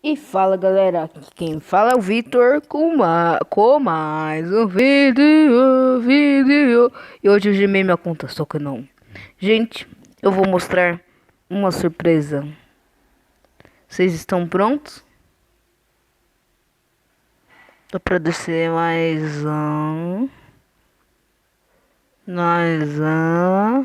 E fala galera, aqui quem fala é o Vitor com mais um vídeo. E hoje eu gemei minha conta, só que não. Gente, eu vou mostrar uma surpresa. Vocês estão prontos? Dá pra descer mais um. Mais um.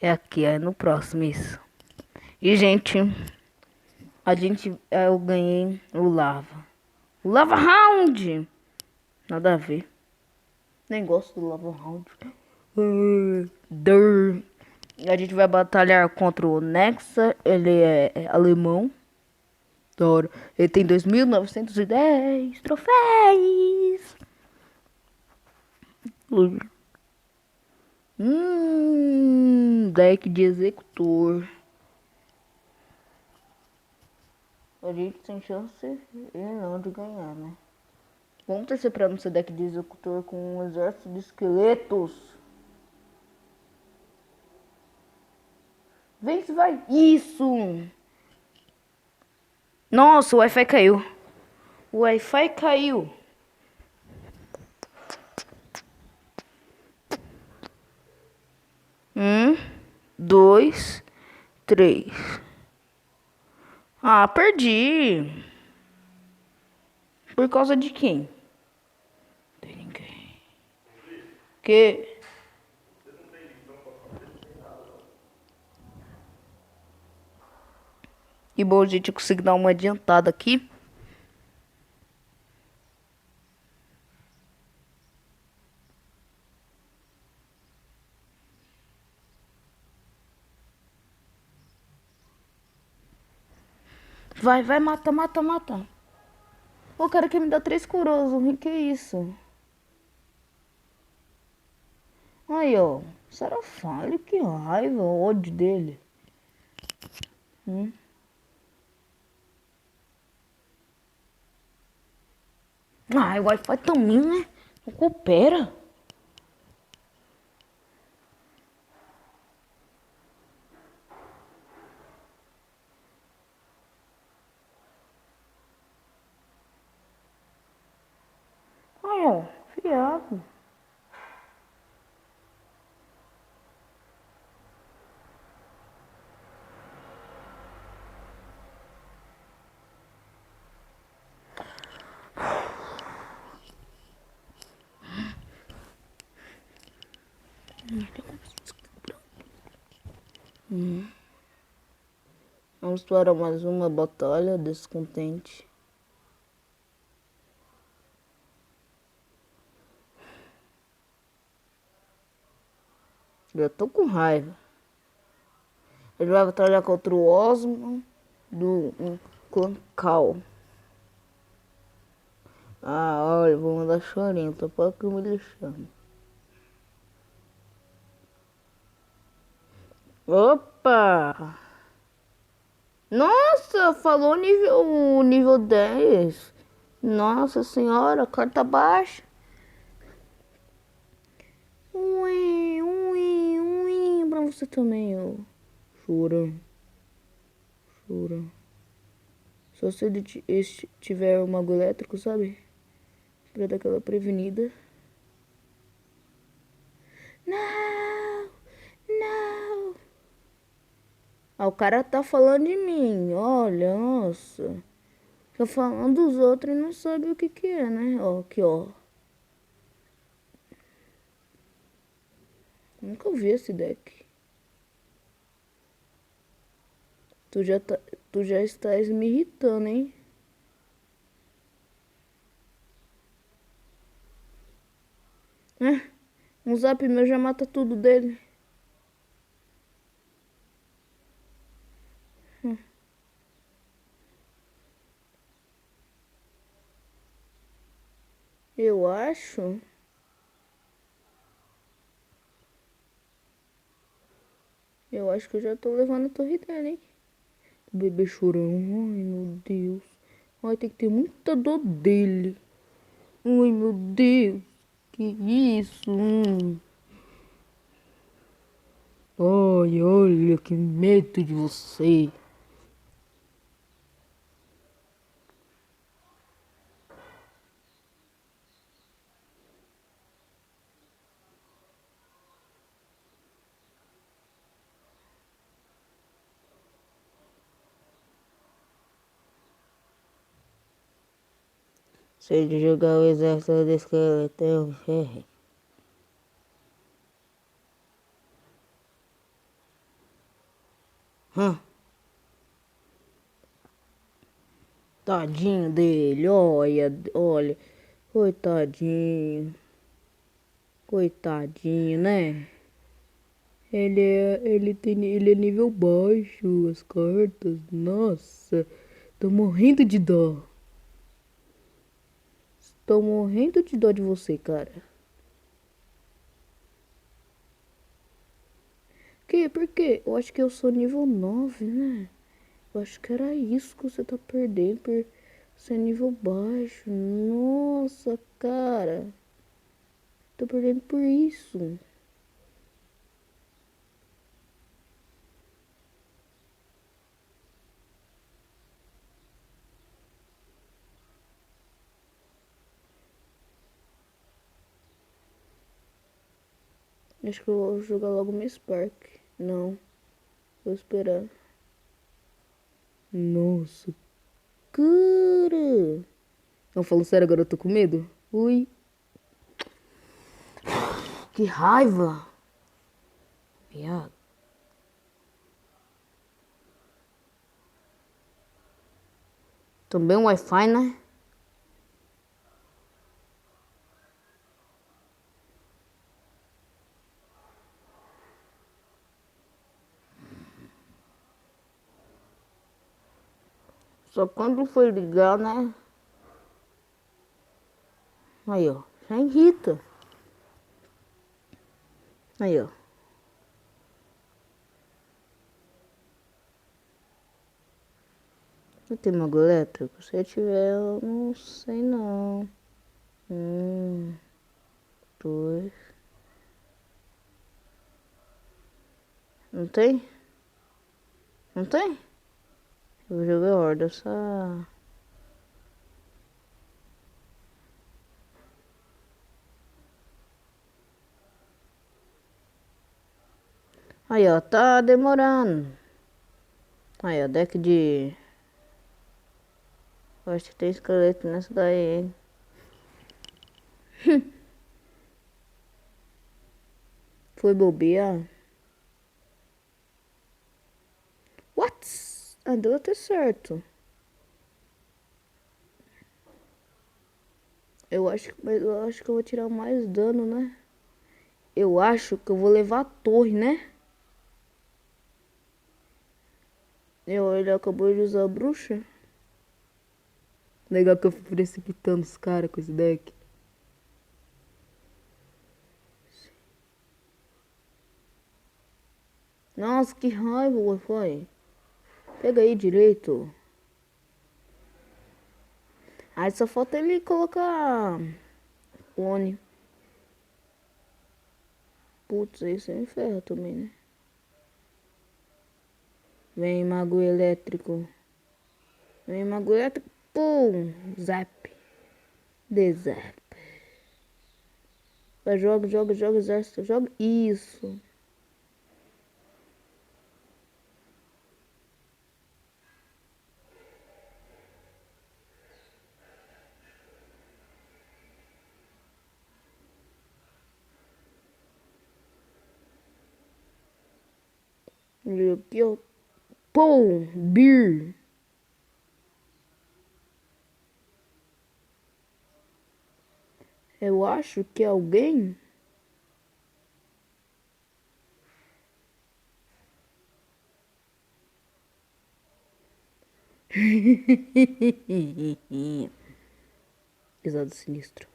É aqui, é no próximo isso. E gente, eu ganhei o Lava. O Lava Round! Nada a ver. Nem gosto do Lava Round. A gente vai batalhar contra o Nexa. Ele é alemão. Da hora. Ele tem 2.910 troféus. Deck de executor. A gente tem chance não de ganhar, né? Vamos torcer pra não ser deck de executor com um exército de esqueletos. Vem se vai. Isso! Nossa, o Wi-Fi caiu. O Wi-Fi caiu. Um, dois, três. Ah, perdi. Por causa de quem? Tem ninguém. Que? Que bom, gente, eu consigo dar uma adiantada aqui. Vai, vai, mata, mata, mata. O cara quer me dar 3 coroas. Que isso? Aí, ó. Sarafalho, que raiva, ódio dele. Ah, o Wi-Fi também, né? Não coopera. Aí, ó. Fiado. Vamos para mais uma batalha descontente. Já tô com raiva. Ele vai batalhar contra o Osmo do Clã Cal. Ah, olha, vou mandar chorinho, tô pouco me deixando. Opa! Nossa, falou nível 10. Nossa senhora, carta baixa. Ui, ui, ui, pra você também, ó. Chora, chora. Só se ele tiver um mago elétrico, sabe? Pra dar aquela prevenida. Não, não. Ah, o cara tá falando de mim, olha, nossa. Tá falando dos outros e não sabe o que que é, né? Ó, aqui, ó. Nunca vi esse deck. Tu já estás me irritando, hein? Um zap meu já mata tudo dele. Eu acho. Eu acho que eu já tô levando a torre dele, hein? O bebê chorando. Ai, meu Deus. Ai, tem que ter muita dor dele. Ai, meu Deus. Que isso? Ai, olha, que medo de você. Se de jogar o exército de esqueleto, ferre. Tadinho dele, olha. Coitadinho. Coitadinho, né? Ele é nível baixo, as cartas. Nossa, tô morrendo de dó. Tô morrendo de dó de você, cara. Por quê? Eu acho que eu sou nível 9, né? Eu acho que era isso que você tá perdendo por ser nível baixo. Nossa, cara. Tô perdendo por isso. Acho que eu vou jogar logo meu Spark. Não, vou esperar. Nossa, cara. Não, falando sério, agora eu tô com medo. Ui, que raiva. Viado. Também um Wi-Fi, né? Só quando foi ligar, né? Aí, ó. Já irrita. Aí, ó. Não tem mago elétrico? Se tiver, eu não sei não. Dois. Não tem? Não tem? Eu vou jogar horda, só. Aí, ó, tá demorando. Aí, ó, deck de... Eu acho que tem esqueleto nessa daí, hein? Foi bobear? What? Ah, deu até certo. Mas eu acho que eu vou tirar mais dano, né? Eu acho que eu vou levar a torre, né? Ele acabou de usar a bruxa. Legal que eu fui precipitando os caras com esse deck. Nossa, que raiva, Wi-Fi. Pega aí direito. Aí só falta ele colocar clone. Putz, aí você me ferra também, né? Vem, mago elétrico. Vem, mago elétrico. Pum! Zap. De zap. Vai, joga, exército. Joga. Isso. E aqui, ó. Pum! Beer. Eu acho que alguém... Risada sinistro.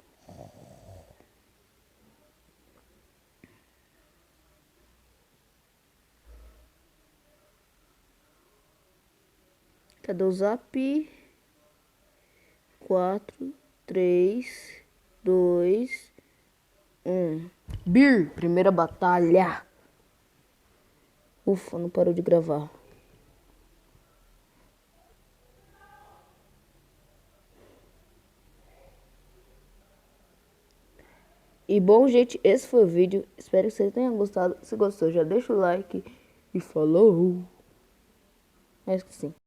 Cadê o zap? 4, 3, 2, 1. Beer, primeira batalha. Ufa, não parou de gravar. E bom, gente, esse foi o vídeo. Espero que vocês tenham gostado. Se gostou, já deixa o like. E falou. É isso que sim.